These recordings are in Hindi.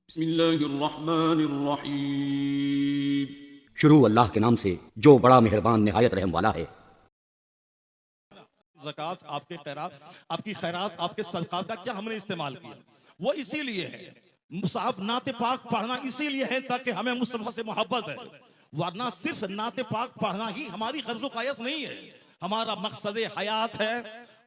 बिस्मिल्लाहिर्रहमानिर्रहीम। शुरू अल्लाह के नाम से जो बड़ा मेहरबान निहायत रहम वाला है। ज़कात, आपके खैरात, आपकी खैरात, आपके सदक़ात का क्या हमने इस्तेमाल किया? वो इसीलिए है साहब, नाते पाक पढ़ना इसीलिए है ताकि हमें मुस्तफ़ा से मोहब्बत है, वरना सिर्फ नाते पाक पढ़ना ही हमारी ग़र्ज़ो क़ायस नहीं है। हमारा मकसद हयात है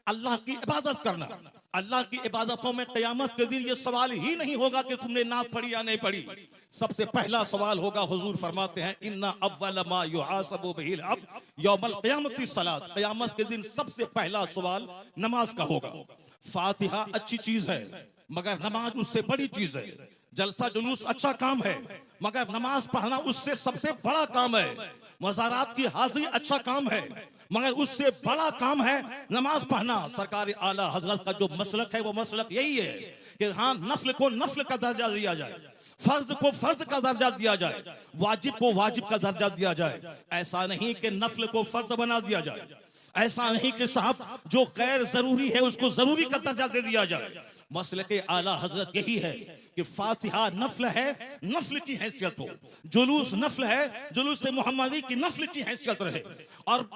अल्लाह की इबादत करना। अल्लाह की इबादतों में क़यामत के दिन ये सवाल ही नहीं होगा कि तुमने नात पढ़ी या नहीं पढ़ी। सबसे पहला सवाल होगा, हुजूर फरमाते हैं, इन्ना अव्वल मा युहासबु बिहिल अब्द यौमल क़यामति सलात। क़यामत के दिन सबसे पहला सवाल नमाज का होगा। फातिहा अच्छी चीज है मगर नमाज उससे बड़ी चीज है। जलसा जुलूस अच्छा काम है मगर नमाज पढ़ना उससे सबसे बड़ा काम है। मज़ारात की हाजिरी अच्छा काम है मगर उससे बड़ा काम है नमाज पढ़ना। सरकार आला हजरत का जो मसलक है वो मसलक यही है कि हाँ, नफ्ल को नफ्ल का दर्जा दिया जाए, फर्ज को फर्ज का दर्जा दिया जाए, वाजिब को वाजिब का दर्जा दिया जाए। ऐसा नहीं कि नफ्ल को फर्ज बना दिया जाए, ऐसा नहीं कि साहब जो गैर जरूरी है उसको जरूरी का दर्जा दे दिया जाए। मसलक आला हजरत यही है कि फातिहा नफ्ल है, नफ्ल की हैसियत हो, जुलूस नफ्ल है, जुलूस से मोहम्मदी की नफ्ल की हैसियत रहे, और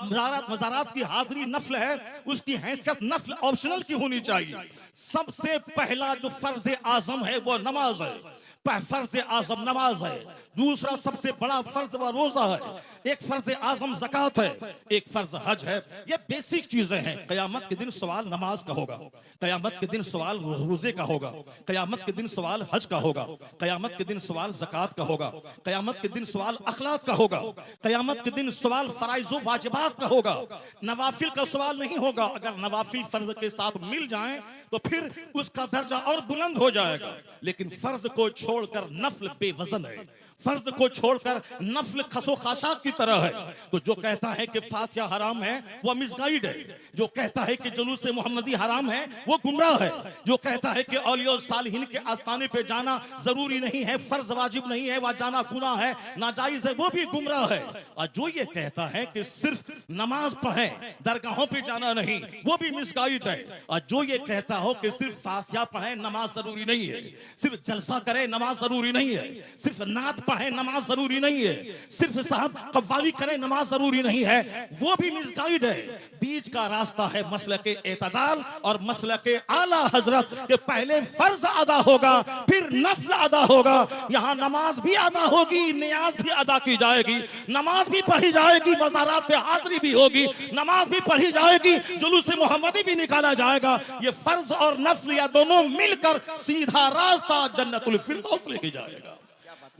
मज़ारात की हाजिरी नफ्ल है, उसकी हैसियत नफ्ल ऑप्शनल की होनी चाहिए। सबसे पहला जो फर्ज आजम है वो नमाज है, फर्ज आजम नमाज है। दूसरा सबसे बड़ा फर्ज व रोजा है। एक फर्ज आजम ज़कात है, एक फर्ज हज है। ये बेसिक चीजें हैं। क़यामत के दिन सवाल नमाज का होगा, क़यामत के दिन सवाल रोजे का होगा, क़यामत के दिन सवाल हज का होगा, क़यामत के दिन सवाल ज़कात का होगा, क़यामत के दिन सवाल अखलाक का होगा, क़यामत के दिन सवाल फराइज़ व वाजिबात का होगा। नवाफिल का सवाल नहीं होगा। अगर नवाफिल फर्ज के साथ मिल जाएं तो फिर उसका दर्जा और बुलंद हो जाएगा। लेकिन फर्ज को छोड़कर नफल बेवजन है, फर्ज को छोड़कर नफल खसो खाशाक की तरह है। तो जो कहता है कि फातिहा हराम है वो मिसगाइड है। जो कहता है कि जुलूस मोहम्मदी हराम है वो गुमराह है। जो कहता है कि औलिया सालिहीन के आस्थाने पे जाना जरूरी नहीं है, फर्ज वाजिब नहीं है, वह जाना गुनाह है, नाजायज है, वो भी गुमराह है। और जो ये कहता है कि सिर्फ नमाज पढ़े, दरगाहों पे जाना नहीं, वो भी मिसगाइड है। और जो ये कहता हो कि सिर्फ फातिहा पढ़े, नमाज जरूरी नहीं है, सिर्फ जलसा करे, नमाज जरूरी नहीं है, सिर्फ नात पढ़े, नमाज जरूरी नहीं है, सिर्फ साहब कव्वाली करे, नमाज जरूरी नहीं है, वो भी मिसगाइड है। बीच का रास्ता है मसलक एतदाल और मसलक आला हजरत के पहले फर्ज अदा होगा फिर नफ्ल अदा होगा। यहाँ नमाज भी अदा होगी, नियाज भी अदा की जाएगी, नमाज भी पढ़ी जाएगी, मज़ारात पे हाजिरी भी होगी, नमाज भी पढ़ी जाएगी, जुलूस मोहम्मदी भी निकाला जाएगा। ये फर्ज और नफ्ल या दोनों मिलकर सीधा रास्ता जन्नतुल फिरदौस लेके जाएगा।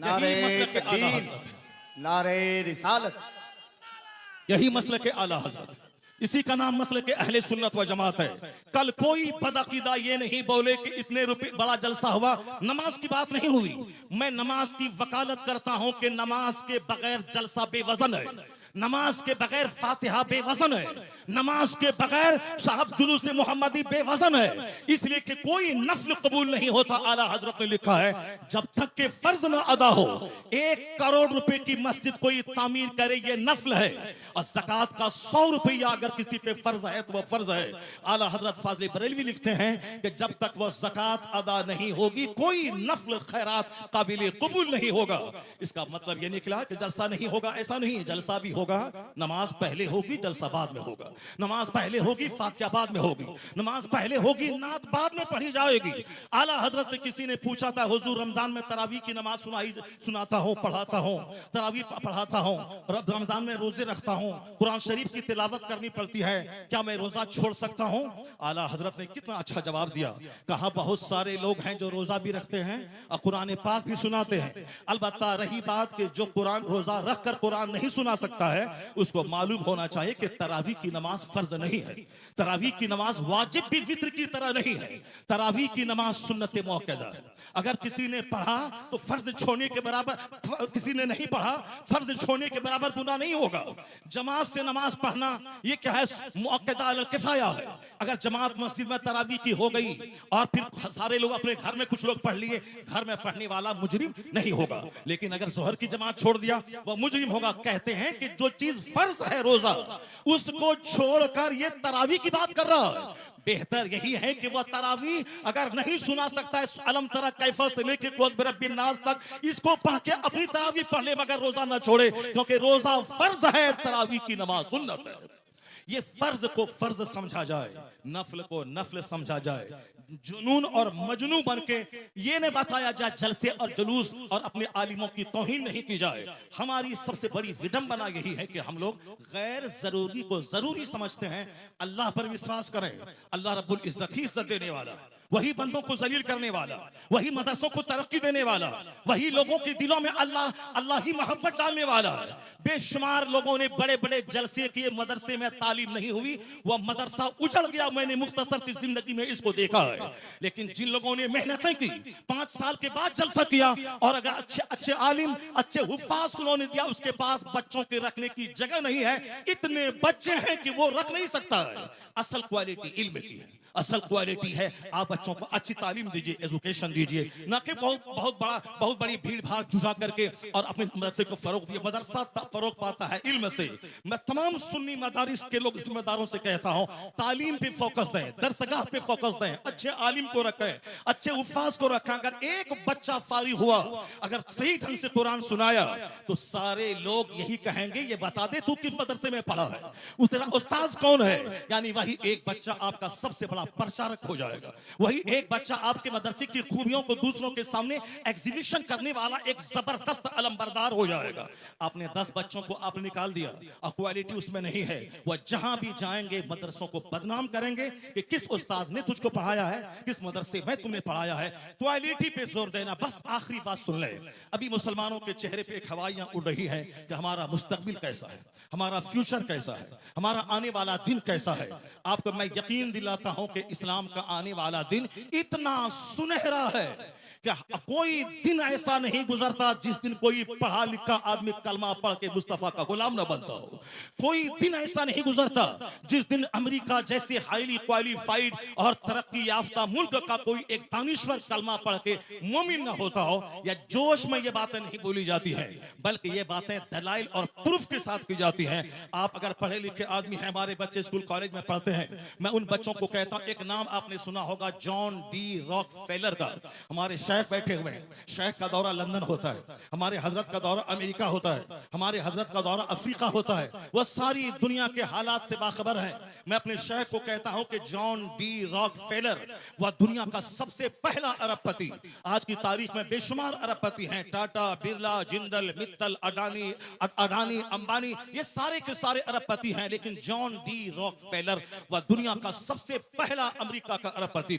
नारे तकबीर, नारे रिसालत, यही मसलक आला हजरत, इसी का नाम मसलक अहले सुन्नत व जमात है। कल कोई बदअकीदा ये नहीं बोले कि इतने रुपए बड़ा जलसा हुआ, नमाज की बात नहीं हुई। मैं नमाज की वकालत करता हूं कि नमाज के बगैर जलसा बेवजन है, नमाज के बगैर फातिहा बेवजन है, नमाज के बगैर साहब जुलूस मोहम्मदी बेवजन है। इसलिए कि कोई नफल कबूल नहीं होता। आला हजरत ने लिखा है जब तक के फर्ज न अदा हो। 1 करोड़ रुपए की मस्जिद कोई तामीर करे ये नफल है, और ज़कात का 100 रुपया अगर किसी पे फर्ज है तो वह फर्ज है। आला हजरत फाज़िल बरेलवी लिखते हैं कि जब तक वह ज़कात अदा नहीं होगी कोई नफल खैरात काबिल कबूल नहीं होगा। इसका मतलब ये निकला कि जलसा नहीं होगा, ऐसा नहीं, जलसा भी होगा, नमाज पहले होगी, जलसा बाद में होगा, नमाज पहले होगी, फातिहा बाद में होगी, नमाज पहले होगी, नात बाद में पढ़ी जाएगी। आला हजरत से किसी ने पूछा था, हुजूर रमजान में तरावी की नमाज सुनाता हूँ, पढ़ाता हूँ, तरावी पढ़ाता हूँ, रमजान में रोजे रखता हूँ, कुरान शरीफ की तिलावत करनी पड़ती है, क्या मैं रोजा छोड़ सकता हूँ? आला हजरत ने कितना अच्छा जवाब दिया। कहा बहुत सारे लोग हैं जो रोजा भी रखते हैं और कुरान पाक भी सुनाते हैं। अलबत्ता रही बात कि जो कुरान रोजा रख कर कुरान नहीं सुना सकता है, उसको मालूम होना चाहिए कि तरावी की नमाज फर्ज नहीं है, तरावी की नमाज वाजिब भी वित्र की तरह नहीं है, तरावी की नमाज सुन्नत मुअक्कदा है। अगर किसी ने पढ़ा तो फर्ज छोड़ने के बराबर, किसी ने नहीं पढ़ा फर्ज छोड़ने के बराबर गुनाह नहीं होगा। जमात से नमाज पढ़ना ये क्या है, मुअक्कदा अल किफाया है। अगर जमात मस्जिद में तरावी की हो गई और फिर सारे लोग अपने घर में कुछ लोग पढ़ लिए, घर में पढ़ने वाला मुजरिम नहीं होगा। लेकिन अगर जोहर की जमात छोड़ दिया वह मुजरिम होगा। कहते हैं कि जो चीज फर्ज है रोजा, उसको छोड़कर ये तरावी की बात कर रहा है। बेहतर यही है कि वह तरावी अगर नहीं सुना सकता है अलम तरा कैफा से लेके कुल बिरब्बिन नास तक, इसको पढ़ के अपनी तरावी पढ़ ले मगर रोजा ना छोड़े, क्योंकि रोजा फर्ज है, तरावी की नमाज सुन्नत है। ये फर्ज को फर्ज समझा जाए, नफल को नफल समझा जाए, जुनून और मजनू बन के ये नहीं बताया जाए जलसे और जुलूस और अपने आलिमों की तौहीन नहीं की जाए। हमारी सबसे बड़ी विडंबना यही है कि हम लोग गैर जरूरी को जरूरी समझते हैं। अल्लाह पर विश्वास करें, अल्लाह रब्बुल इज्जत ही इज्जत देने वाला, वही बंदों को जलील करने वाला, वही मदरसों को तरक्की देने वाला, वही लोगों के दिलों में अल्लाह ही मोहब्बत डालने वाला है। बेशुमार लोगों ने बड़े बड़े जलसे किए, मदरसे में तालीम नहीं हुई, वह मदरसा उजड़ गया। मैंने मुख्तसर सी जिंदगी में इसको देखा है। लेकिन जिन लोगों ने मेहनतें की, 5 साल के बाद जलसा किया, और अगर अच्छे अच्छे आलिम, अच्छे हुफ्फाज उन्होंने दिया, उसके पास बच्चों के रखने की जगह नहीं है, इतने बच्चे हैं कि वो रख नहीं सकता है। असल क्वालिटी इल्म की है, असल क्वालिटी है आप बच्चों को अच्छी तालीम दीजिए, एजुकेशन दीजिए, ना कि बहुत बड़ी भीड़ भाड़ जुटा करके और अपने मदरसे को फरोग दिए। मदरसा फरोग पाता है इल्म से। मैं तमाम सुन्नी मदारिस के लोग जिम्मेदारों से कहता हूं, तालीम पे फोकस दें, दरसगाह पे फोकस दें, अच्छे आलिम को रखें, अच्छे उफ़ाज को रखें। अगर एक बच्चा फारिग हुआ, अगर सही ढंग से कुरान सुनाया, तो सारे लोग यही कहेंगे, ये बता दे तू किस मदरसे में पढ़ा है, वो तेरा उस्ताद कौन है। यानी वही एक बच्चा आपका सबसे बड़ा प्रचारक हो जाएगा। वही एक बच्चा आपके मदरसे की खूबियों को दूसरों के सामने एग्जीबिशन करने वाला एक जबरदस्त अलमबरदार हो जाएगा। आपने 10 बच्चों को आप निकाल दिया और क्वालिटी उसमें नहीं है, वह जहां भी जाएंगे मदरसों को बदनाम करेंगे कि किस उस्ताद ने तुझको पढ़ाया है, किस मदरसे में तुमने पढ़ाया है। क्वालिटी पे जोर देना। बस आखिरी बात सुन ले, अभी मुसलमानों के चेहरे पे हवाइयां उड़ रही है कि हमारा मुस्तकबिल कैसा है, हमारा फ्यूचर कैसा है, हमारा आने वाला दिन कैसा है। आपको मैं यकीन दिलाता हूं कि इस्लाम का आने वाला दिन इतना सुनहरा है क्या कोई दिन ऐसा नहीं गुजरता जिस दिन कोई पढ़ा लिखा आदमी कलमा पढ़ के मुस्तफा का गुलाम न बनता हो। कोई दिन ऐसा नहीं गुजरता जिस दिन अमेरिका जैसे हाईली क्वालिफाइड और तरक्की याफ्ता मुल्क का कोई एक दानिश्वर कलमा पढ़ के मोमिन न होता हो। या जोश में ये बातें नहीं बोली जाती हैं, बल्कि ये बातें दलाइल और प्रूफ के साथ की जाती हैं। आप अगर पढ़े लिखे आदमी हैं, हमारे बच्चे स्कूल कॉलेज में पढ़ते हैं, मैं उन बच्चों को कहता हूं, एक नाम आपने सुना होगा जॉन डी रॉकफेलर का। हमारे शेख बैठे हुए हैं, शेख का दौरा लंदन होता है, हमारे हजरत का दौरा अमेरिका होता है, हमारे हजरत का दौरा अफ्रीका होता है। वह सारी दुनिया के हालात से बाखबर हैं। मैं अपने शेख को कहता हूं कि जॉन डी रॉकफेलर वह दुनिया का सबसे पहला अरबपति, आज की तारीख में बेशुमार अरबपति हैं, टाटा, बिरला, जिंदल, मित्तल, अडानी, अंबानी, ये सारे के सारे अरबपति हैं। लेकिन जॉन डी रॉकफेलर वह दुनिया का सबसे पहला अमेरिका का अरबपति,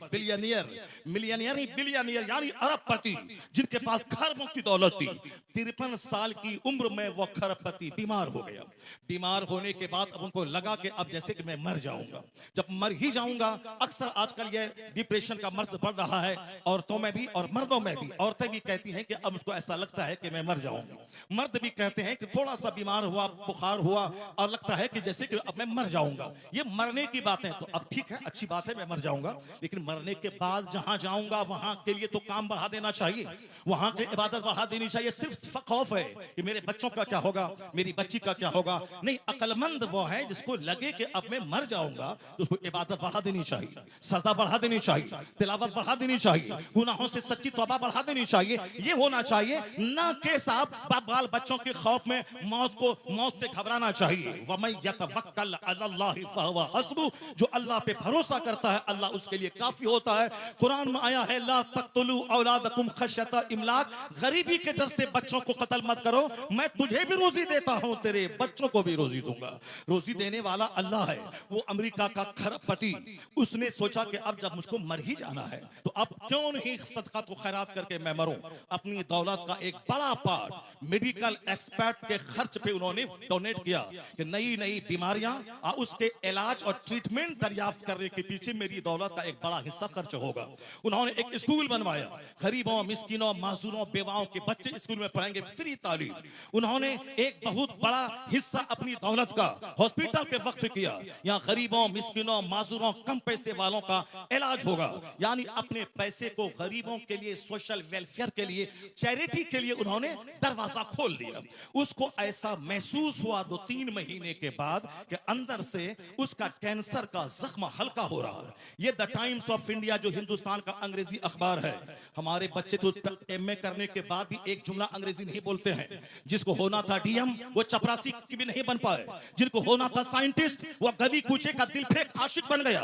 मिलियनियर यानी अरबपति, जिनके पास खरबों की दौलत थी। 53 साल की उम्र में वह खरबपति बीमार हो गया। बीमार होने के बाद अब उनको लगा कि अब जैसे कि मैं मर जाऊंगा, जब मर ही जाऊंगा। अक्सर आजकल ये डिप्रेशन का मर्ज बढ़ रहा है, औरतों में भी और मर्दों में भी। औरतें भी कहती हैं कि अब उसको ऐसा लगता है कि मैं मर जाऊंगा, मर्द भी कहते हैं कि थोड़ा सा बीमार हुआ, बुखार हुआ और लगता है कि जैसे कि अब मैं मर जाऊंगा। ये मरने की बात है, तो अब ठीक है, अच्छी बात है, मैं मर जाऊंगा, लेकिन मरने के बाद जहां जाऊंगा वहां के लिए तो काम बढ़ा देना चाहिए, वहां की इबादत बढ़ा देनी चाहिए। सिर्फ खौफ है कि मेरे बच्चों का क्या होगा, मेरी बच्ची का क्या होगा। नहीं, अक्लमंद वो है जिसको लगे कि अब मैं मर जाऊंगा, तो उसको इबादत बढ़ा देनी चाहिए, सजदा बढ़ा देनी चाहिए, तिलावत बढ़ा देनी चाहिए, गुनाहों से सच्ची तौबा बढ़ा देनी चाहिए। ये होना चाहिए, ना कि साहब बाल बच्चों के खौफ में मौत से घबराना चाहिए। वमन यतवक्कल अलल्लाहि फहुवा हस्बुह, जो अल्लाह पे भरोसा करता है अल्लाह उसके लिए काफी होता है। कुरान में आया है, ला तक़तुलू औलादकुम खश्यता इमलाक, गरीबी के डर से बच्चों को कत्ल मत करो, मैं तुझे भी रोजी देता हूं, तेरे बच्चों को भी रोजी दूंगा। रोजी देने वाला अल्लाह है। वो अमेरिका का खरबपति, उसने सोचा कि अब जब मुझको मर ही जाना है तो अब क्यों नहीं सदका तो खैरात करके मैं मरूं। अपनी दौलत का एक बड़ा पार्ट मेडिकल एक्सपर्ट के खर्च पे उन्होंने डोनेट किया कि नई नई बीमारियां और उसके इलाज और ट्रीटमेंट दरियाफ्त करने के पीछे मेरी दौलत का एक बड़ा हिस्सा खर्च होगा। उन्होंने एक स्कूल बनवाया, गरीबों, मिस्किनों, माजूरों, बेवाओं के बच्चे स्कूल में पढ़ेंगे, फ्री तालीम। उन्होंने एक बहुत बड़ा हिस्सा अपनी दौलत का हॉस्पिटल पे वक्फ किया। यहाँ गरीबों, मिस्किनों, माजूरों, कम पैसे वालों का इलाज होगा। यानी अपने पैसे को गरीबों के लिए, सोशल वेलफेयर के लिए, चैरिटी के लिए उन्होंने दरवाजा खोल दिया। उसको ऐसा महसूस हुआ 2-3 महीने के बाद कि अंदर से उसका कैंसर का जख्म हल्का हो रहा है। ये द टाइम्स ऑफ इंडिया जो हिंदुस्तान का अंग्रेजी अखबार है, हमारे बच्चे तो एमए करने के बाद भी एक जुमला अंग्रेजी नहीं बोलते हैं। जिसको होना था डीएम वो चपरासी की भी नहीं बन पाए, जिनको होना था साइंटिस्ट वो गली कूचे का दिल फेंक आशिक बन गया।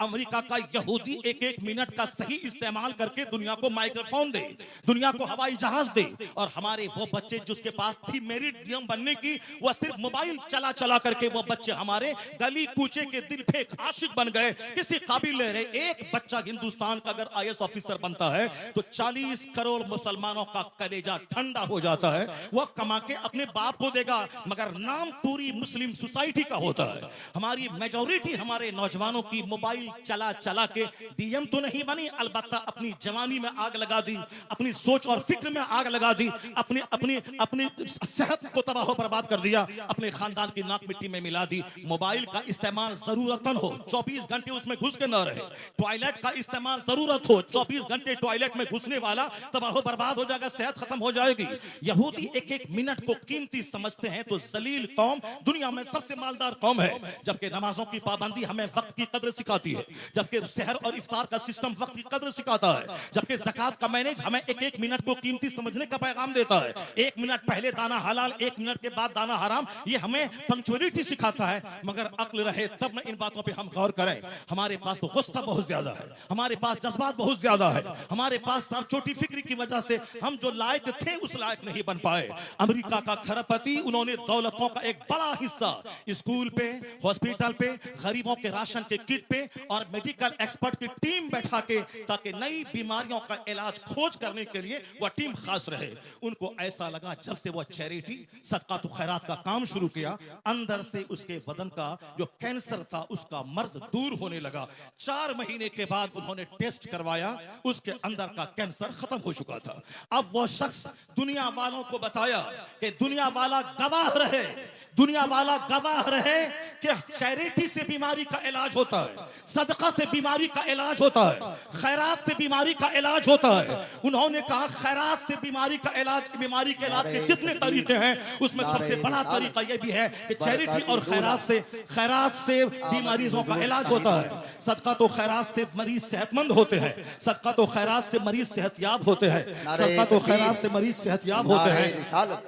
अमेरिका का यहूदी एक मिनट का सही इस्तेमाल करके दुनिया को माइक्रोफोन दे, दुनिया को हवाई जहाज दे, और हमारे वो बच्चे जिसके पास थी मेरिट डीएम बनने की, वो सिर्फ मोबाइल चला चला करके वो बच्चे हमारे गली कूचे के दिल फेंक आशिक बन गए, किसी काबिल नहीं रहे। एक बच्चा हिंदुस्तान का अगर आईएएस ऑफिसर बनता है तो 40 करोड़ मुसलमानों का कलेजा ठंडा हो जाता है। वो कमा के अपने बाप को देगा, मगर नाम पूरी मुस्लिम सोसाइटी का होता है। हमारी मेजॉरिटी हमारे नौजवानों की मोबाइल चला चला के डीएम तो नहीं बनी, अलबत्ता अपनी जवानी में आग लगा दी, अपनी सोच और फिक्र में आग लगा दी, अपनी अपनी अपनी सेहत को तबाह बर्बाद कर दिया, अपने खानदान की नाक मिट्टी में मिला दी। मोबाइल का इस्तेमाल जरूरतन हो, 24 घंटे उसमें घुस के न रहे। टॉयलेट का इस्तेमाल जरूरत हो, 24 घंटे टॉयलेट में घुसने वाला तबाह बर्बाद हो जाएगा, सेहत खत्म हो जाएगी। यहूदी एक मिनट को कीमती समझते हैं तो जलील कौम दुनिया में सबसे मालदार कौम है। जबकि नमाजों की पाबंदी हमें वक्त की कदर सिखाती है, जबकि सहर और इफ्तार का सिस्टम वक्त की कदर सिखाता है, जबकि ज़कात का मैनेज हमें एक मिनट को कीमती समझने का पैगाम देता है। 1 मिनट पहले दाना हलाल, 1 मिनट के बाद दाना हराम, ये हमें पंक्चुअलिटी सिखाता है। मगर अक्ल रहे तब न इन बातों पे हम गौर करें। हमारे पास तो गुस्सा बहुत ज्यादा है, हमारे पास जज्बात बहुत ज्यादा है, हमारे पास सब छोटी फिक्री की वजह से हम जो लायक थे उस लायक नहीं बन पाए। अमेरिका का खरपति, उन्होंने दौलतों का एक बड़ा हिस्सा स्कूल पे, हॉस्पिटल पे, गरीबों के राशन के किट पे और मेडिकल एक्सपर्ट की टीम बैठा के, ताकि नई बीमारियों का इलाज खोज करने के लिए वह टीम खास रहे। उनको ऐसा लगा जब से वह चैरिटी, सदका तो खैरात का काम शुरू किया, अंदर से उसके बदन का जो कैंसर था उसका मर्ज दूर होने लगा। 4 महीने के बाद उन्होंने टेस्ट करवाया, उसके अंदर का कैंसर खत्म हो चुका था। अब वो शख्स दुनिया वालों को बताया कि दुनिया वाला गवाह रहे, दुनिया वाला गवाह रहे कि चैरिटी से बीमारी का इलाज होता है, सदका से बीमारी का इलाज होता है, खैरात से बीमारी का इलाज होता है। उन्होंने कहा खैरात से बीमारी का इलाज, बीमारी के इलाज के जितने तरीके हैं उसमें सबसे बड़ा तरीका यह भी है कि चैरिटी और खैरात से बीमारियों का इलाज होता है। सदका तो खैरात से मरीज सेहतमंद होते हैं, सदका तो खैरात से मरीज सेहतयाब होते हैं, सदका तो खैरात से मरीज सेहतयाब होते हैं।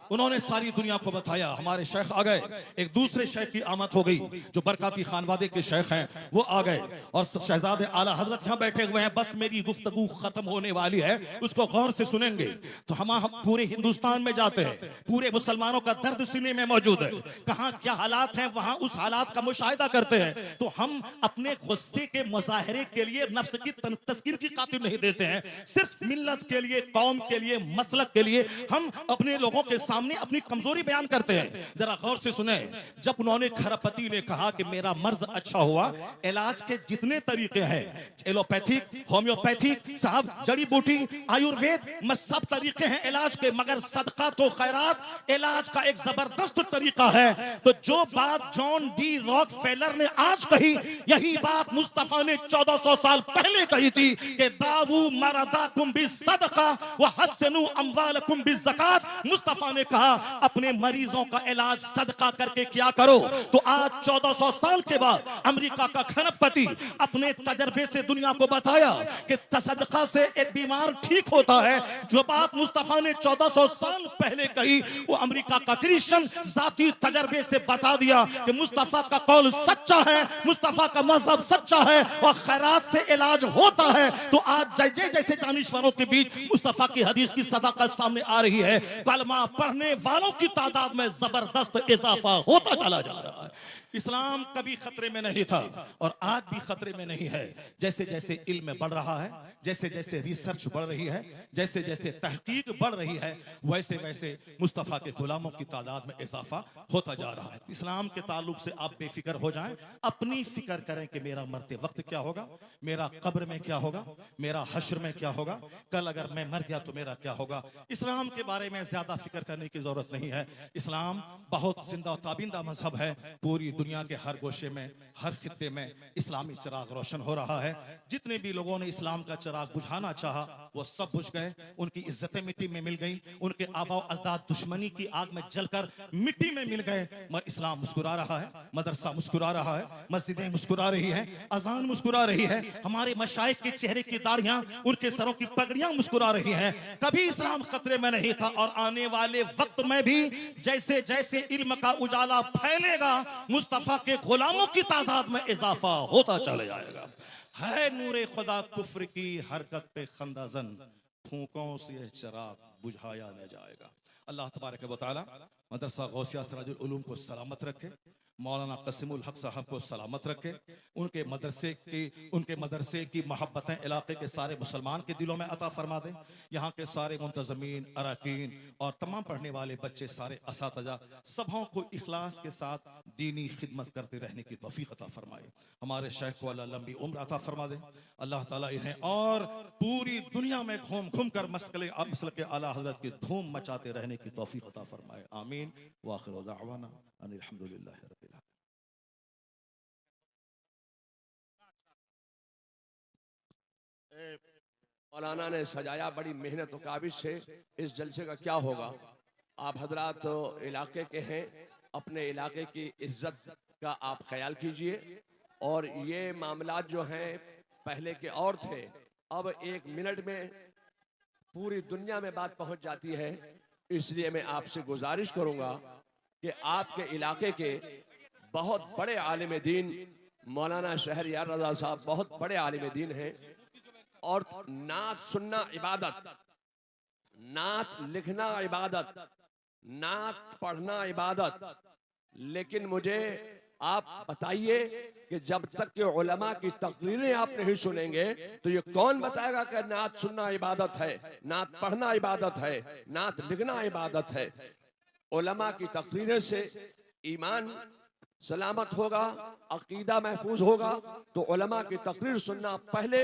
उन्होंने सारी दुनिया को बताया। हमारे शेख आ गए, एक दूसरे शेख की आमद हो गई जो बरकाती खानवादे के शेख हैं, वो आ गए और शहजादे आला हजरत यहाँ बैठे हुए हैं। बस मेरी गुफ्तगू खत्म होने वाली है, उसको गौर से सुनेंगे तो हम पूरे हिंदुस्तान में जाते हैं, पूरे मुसलमानों का दर्द सीने में मौजूद है, कहाँ क्या हालात हैं वहां उस हालात का मुशाहिदा करते हैं। तो हम अपने गुस्से के मुजाहरे के लिए नफ्स की तस्कीर की खातिर नहीं देते हैं, सिर्फ मिल्लत के लिए, कौम के लिए, मसलक के लिए हम अपने लोगों के सामने अपनी कमजोरी बयान करते हैं। जरा गौर से सुने, जब उन्होंने खरपति ने कहा कि मेरा मर्ज अच्छा हुआ, इलाज के जितने तरीके हैं, एलोपैथिक, होम्योपैथिक, साहब जड़ी बूटी, आयुर्वेद में सब तरीके हैं इलाज के, मगर सदका तो खैरात इलाज का एक जबरदस्त तरीका है। तो जो बात जॉन डी रॉकफेलर ने आज कही, यही बात मुस्तफा ने 1400 साल पहले कही थी कि दावू मरदाकुम बिस्सदका व हस्सनु अमवालकुम बिज़कात। मुस्तफा ने कहा अपने मरीजों का इलाज सदका करके किया करो। तो आज 1400 साल के बाद अमेरिका का खरपति अपने तजर्बे से दुनिया को बताया कि सदका से एक बीमार ठीक होता है। जो बात मुस्तफा ने 1400 साल पहले कही, वो अमेरिका का क्रिश्चियन जाती तजर्बे से बता दिया कि मुस्तफा का कौल सच्चा है, मुस्तफा का मजहब सच्चा है और खैरात से इलाज होता है। तो आज जैसे दानिश्वरों के बीच मुस्तफा की हदीस की सदाकत सामने आ रही है, कलमा पढ़ने वालों की तादाद में जबरदस्त इजाफा होता चला जा रहा है। इस्लाम कभी खतरे में नहीं था और आज भी खतरे में नहीं है। जैसे जैसे इल्म बढ़ रहा है, जैसे जैसे रिसर्च बढ़ रही है, जैसे जैसे तहकीक बढ़ रही है, वैसे वैसे मुस्तफ़ा के गुलामों की तादाद में इजाफा होता जा रहा है। इस्लाम के ताल्लुक से आप बेफिक्र हो जाएं, अपनी फिक्र करें कि मेरा मरते वक्त क्या होगा, मेरा कब्र में क्या होगा, मेरा हश्र में क्या होगा, कल अगर मैं मर गया तो मेरा क्या होगा। इस्लाम के बारे में ज्यादा फिक्र करने की जरूरत नहीं है। इस्लाम बहुत जिंदा और ताबिंदा मजहब है। पूरी दुनिया के हर गोशे में, हर खित्ते में इस्लामी चिराग रोशन हो रहा है। जितने भी लोगों ने इस्लाम का चिराग बुझाना चाहा वो सब बुझ गए, उनकी इज्जतें मिट्टी में मिल गई, उनके आबा अजदाद दुश्मनी की आग में जलकर मिट्टी में मिल गए। इस्लाम मुस्कुरा रहा है, मदरसा मुस्कुरा रहा है, मस्जिदें मुस्कुरा रही है, अजान मुस्कुरा रही है, हमारे मशाइख के चेहरे की दाढ़ियां, उनके सरों की पगड़ियां मुस्कुरा रही हैं। कभी इस्लाम खतरे में नहीं था और आने वाले वक्त में भी जैसे जैसे इल्म का उजाला फैलेगा, मुस्तफा के गुलामों की तादाद में इजाफा होता चला जाएगा। है नूरे खुदा कुफ्र की हरकत पे खंदाजन, फूकों से चिराग बुझाया न जाएगा। अल्लाह तबारक व तआला मदरसा गौसिया सिराजुल उलूम को सलामत रखे, मौलाना कसीमुल हक साहब को सलामत रखे, उनके मदरसे की मोहब्बतें इलाके के सारे मुसलमान के दिलों में अता फरमा दें। यहाँ के सारे मुंतज़मीन, अरकान और तमाम पढ़ने वाले बच्चे, सारे असातिज़ा सबों को इखलास के साथ दीनी खिदमत करते रहने की तौफीक अता फरमाए। हमारे शेख को अल्लाह लंबी उम्र अता फरमा दे। अल्लाह ताला इन्हें और पूरी दुनिया में घूम घूम कर मसलक आला हज़रत की धूम मचाते रहने की तौफीक अता फरमाए। आमीन व आखिर दाअवाना अनिल हम्दुलिल्लाहि रब्बिल आलमीन। मौलाना ने सजाया बड़ी मेहनत और काबिज से। इस जलसे का क्या होगा, आप हजरात तो इलाके के हैं, अपने इलाके की इज्जत का आप ख्याल कीजिए। और ये मामलात जो हैं पहले के और थे, अब 1 मिनट में पूरी दुनिया में बात पहुंच जाती है। इसलिए मैं आपसे गुजारिश करूंगा कि आपके इलाके के बहुत बड़े आलिम दीन मौलाना शहरयार रजा साहब बहुत बड़े आलिम दीन हैं और नात सुनना इबादत, नात लिखना इबादत, नात पढ़ना इबादत। लेकिन मुझे आप बताइए कि जब तक के उलमा की तकरीरें आप नहीं सुनेंगे तो ये कौन बताएगा कि नात सुनना इबादत है, नात पढ़ना इबादत है, नात लिखना इबादत है। उलमा की तकरीरें से ईमान सलामत होगा, अकीदा महफूज होगा। तो उलमा की तकरीर सुनना पहले,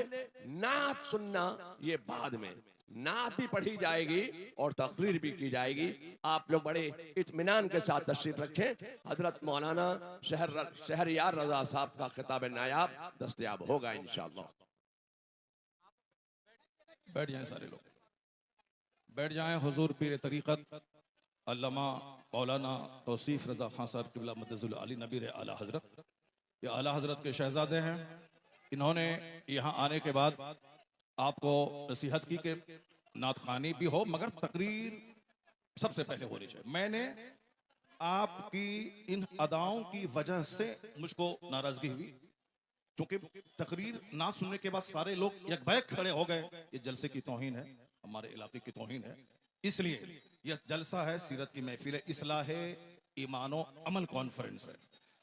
नात सुनना ये बाद में। नात भी पढ़ी जाएगी और तकरीर भी की जाएगी। आप लोग बड़े इत्मीनान के साथ तशरीफ रखें। हजरत मौलाना शहरयार रजा साहब का खिताब नायाब दस्तयाब होगा इंशाअल्लाह। बैठ जाएं सारे लोग, बैठ जाएं। हुजूर पीर तरीक़त अल्लामा मौलाना तौसीफ रजा खान साहब क़िबला मद्दजुल आली नबीर आला हजरत, ये आला हजरत के शहजादे हैं। इन्होंने यहाँ आने के बाद आपको नसीहत की कि नात खानी भी हो मगर तकरीर सबसे पहले होनी चाहिए। मैंने आपकी इन अदाओं की वजह से मुझको नाराजगी हुई, क्योंकि तकरीर ना सुनने के बाद सारे लोग यकबैक खड़े हो गए। ये जलसे की तौहीन है, हमारे इलाके की तौहीन है। इसलिए यह जलसा है, सीरत की महफिल है, इस्लाह ईमान व अमल कॉन्फ्रेंस है।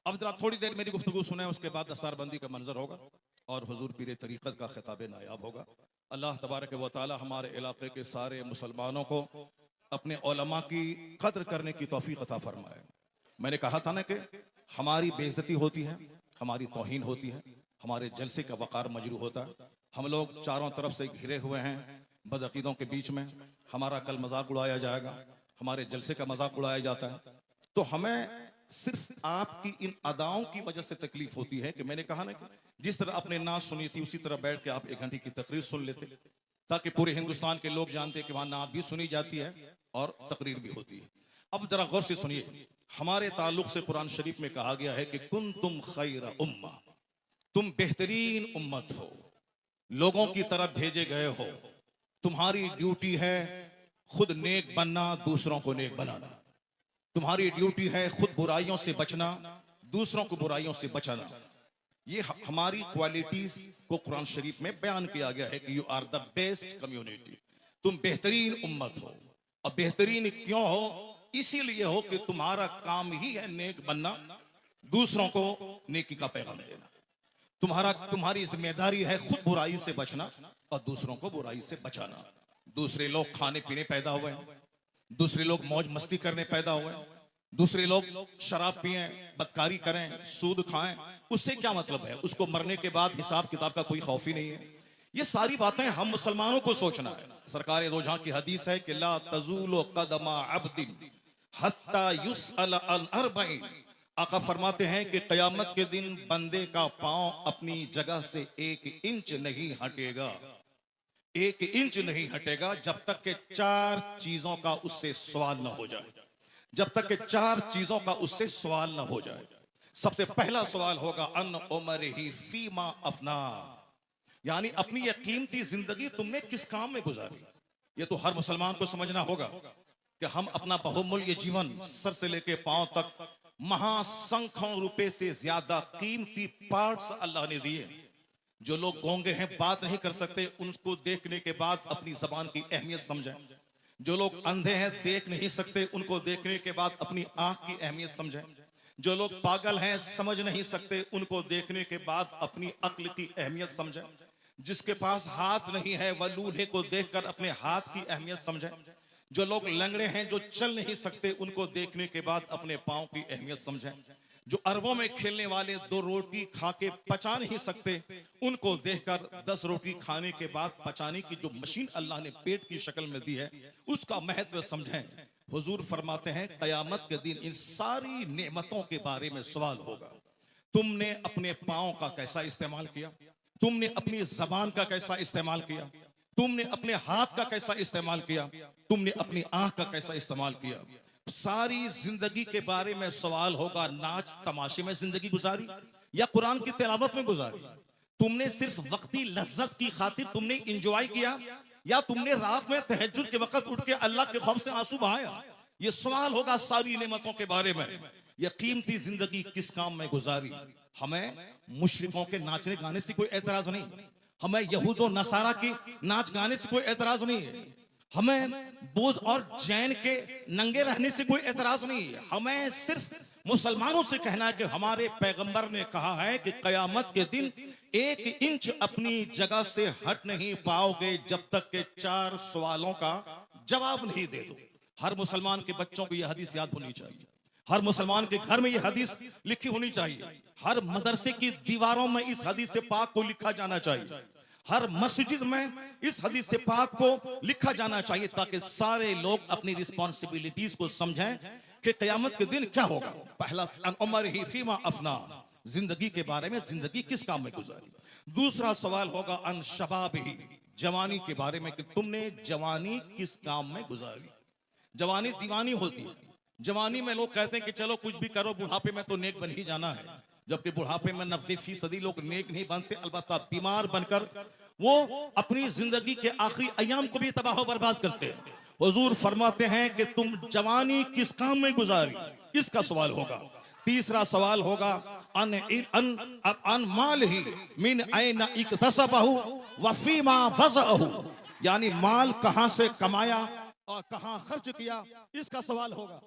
अब जरा थोड़ी देर मेरी गुफ्तगू सुने, उसके बाद दस्तारबंदी का मंजर होगा और हुजूर पीर तरीक़त का खिताब नायाब होगा। अल्लाह तबारक व तआला हमारे इलाके के सारे मुसलमानों को अपने उलमा की कद्र करने की तौफीक अता फरमाए। मैंने कहा था ना कि हमारी बेइज्जती होती है, हमारी तौहीन होती है, हमारे जलसे का वक़ार मजरू होता है। हम लोग चारों तरफ से घिरे हुए हैं बदअकीदों के बीच में। हमारा कल मजाक उड़ाया जाएगा, हमारे जलसे का मजाक उड़ाया जाता है। तो हमें सिर्फ आपकी इन अदाओं की वजह से तकलीफ होती है कि मैंने कहा ना कि जिस तरह आपने नात सुनी थी उसी तरह बैठ के आप 1 घंटे की तकरीर सुन लेते, ताकि पूरे हिंदुस्तान के लोग जानते कि वहां नात भी सुनी जाती है और तकरीर भी होती है। अब जरा गौर से सुनिए, हमारे ताल्लुक से कुरान शरीफ में कहा गया है कि कुंतुम खैर उम्मा, तुम बेहतरीन उम्मत हो, लोगों की तरफ भेजे गए हो। तुम्हारी ड्यूटी है खुद नेक बनना, दूसरों को नेक बनाना। तुम्हारी ड्यूटी है खुद बुराइयों से बचना, दूसरों को बुराइयों से बचाना। ये हमारी क्वालिटीज को कुरान शरीफ में बयान किया गया है कि you are the best community, तुम बेहतरीन उम्मत हो। और बेहतरीन क्यों हो? इसीलिए हो कि तुम्हारा काम ही है नेक बनना, दूसरों को नेकी का पैगाम देना। तुम्हारी जिम्मेदारी है खुद बुराई से बचना और दूसरों को बुराई से बचाना। दूसरे लोग खाने पीने पैदा हुए हैं, दूसरे लोग मौज मस्ती करने पैदा हुए हैं, दूसरे लोग शराब पिए, बदकारी करें, सूद खाएं, उससे क्या मतलब है? उसको मरने के बाद हिसाब किताब का कोई खौफ ही नहीं है। ये सारी बातें हम मुसलमानों को सोचना है। सरकार दो जहां की हदीस है कि ला तज़ूलु क़दमा अब्दिन हत्ता युसअल अन अर्बईन। आका फरमाते हैं कि क़यामत के दिन बंदे का पांव अपनी जगह से 1 इंच नहीं हटेगा, 1 इंच नहीं हटेगा जब तक के 4 चीजों का उससे सवाल न हो जाए, जब तक के 4 चीजों का उससे सवाल न हो जाए। सबसे पहला सवाल होगा अन उमरिही फीमा अफना, यानी अपनी यह कीमती जिंदगी तुमने किस काम में गुजारी। ये तो हर मुसलमान को समझना होगा कि हम अपना बहुमूल्य जीवन सर से लेके पांव तक महासंख्यों रुपए से ज्यादा कीमती पार्ट्स अल्लाह ने दिए। जो लोग गूंगे हैं, बात नहीं कर सकते, उनको देखने के बाद अपनी जबान की अहमियत समझें। जो लोग अंधे हैं, देख नहीं सकते, उनको देखने के बाद अपनी आंख की अहमियत समझें। जो लोग पागल हैं, समझ नहीं सकते, उनको देखने के बाद अपनी अक्ल की अहमियत समझें। जिसके पास हाथ नहीं है वह लूल्हे को देखकर अपने हाथ की अहमियत समझें। जो लोग लंगड़े हैं, जो चल नहीं सकते, उनको देखने के बाद अपने पांव की अहमियत समझें। जो अरबों में खेलने वाले 2 रोटी खा के पचा नहीं सकते, उनको देखकर 10 रोटी खाने के बाद पचाने की जो मशीन अल्लाह ने पेट की शक्ल में दी है, उसका महत्व समझें। हुजूर फरमाते हैं कयामत के दिन इन सारी नेमतों के बारे में सवाल होगा। तुमने अपने पांव का कैसा इस्तेमाल किया, तुमने अपनी जबान का कैसा इस्तेमाल किया, तुमने अपने हाथ का कैसा इस्तेमाल किया, तुमने अपनी आंख का कैसा इस्तेमाल किया। सारी जिंदगी के बारे में सवाल होगा। नाच तमाशे में जिंदगी गुजारी या कुरान की तिलावत में गुजारी? तुमने सिर्फ वक्ती लज्जत की खातिर तुमने इंजॉय किया या तुमने रात में तहज्जुद के वक्त उठ के अल्लाह के खौफ से आंसू बहाया? ये सवाल होगा सारी नेमतों के बारे में। ये कीमती जिंदगी किस काम में गुजारी? हमें मुशरिकों के नाचने गाने से कोई एतराज नहीं, हमें यहूद और नसारा के नाच गाने से कोई एतराज नहीं है, हमें बौद्ध और जैन के नंगे रहने से कोई एतराज नहीं है। हमें सिर्फ मुसलमानों से कहना है कि हमारे पैगंबर ने कहा है कि कयामत के दिन 1 इंच अपनी जगह से हट नहीं पाओगे जब तक के 4 सवालों का जवाब नहीं दे दो। हर मुसलमान के बच्चों को यह हदीस याद होनी चाहिए, हर मुसलमान के घर में यह हदीस लिखी होनी चाहिए, हर मदरसे की दीवारों में इस हदीस से पाक को लिखा जाना चाहिए, हर मस्जिद में इस हदीस से पाक को लिखा जाना चाहिए, ताकि सारे लोग अपनी रिस्पॉन्सिबिलिटीज को समझें कि कयामत के दिन क्या होगा। पहला उमर ही फीमा अफना, जिंदगी के बारे में, जिंदगी किस काम में गुजारी। दूसरा सवाल होगा अन शबाब ही, जवानी के बारे में कि तुमने जवानी किस काम में गुजारी। जवानी दीवानी होती है। जवानी में लोग कहते हैं कि चलो कुछ भी करो, बुढ़ापे में तो नेक बन ही जाना है, जबकि बुढ़ापे में 90% लोग नेक नहीं बनते, अलबत्ता बीमार बनकर वो अपनी जिंदगी के आखिरी अयाम को भी तबाह बर्बाद करते हैं। हुजूर फरमाते हैं कि तुम जवानी किस काम में गुजारी, इसका सवाल होगा। तीसरा सवाल होगा अन माल ही मिन ऐन इक्तसबहु व फीमा फज़अहु, यानी माल कहां से कमाया और कहां खर्च किया, इसका सवाल होगा।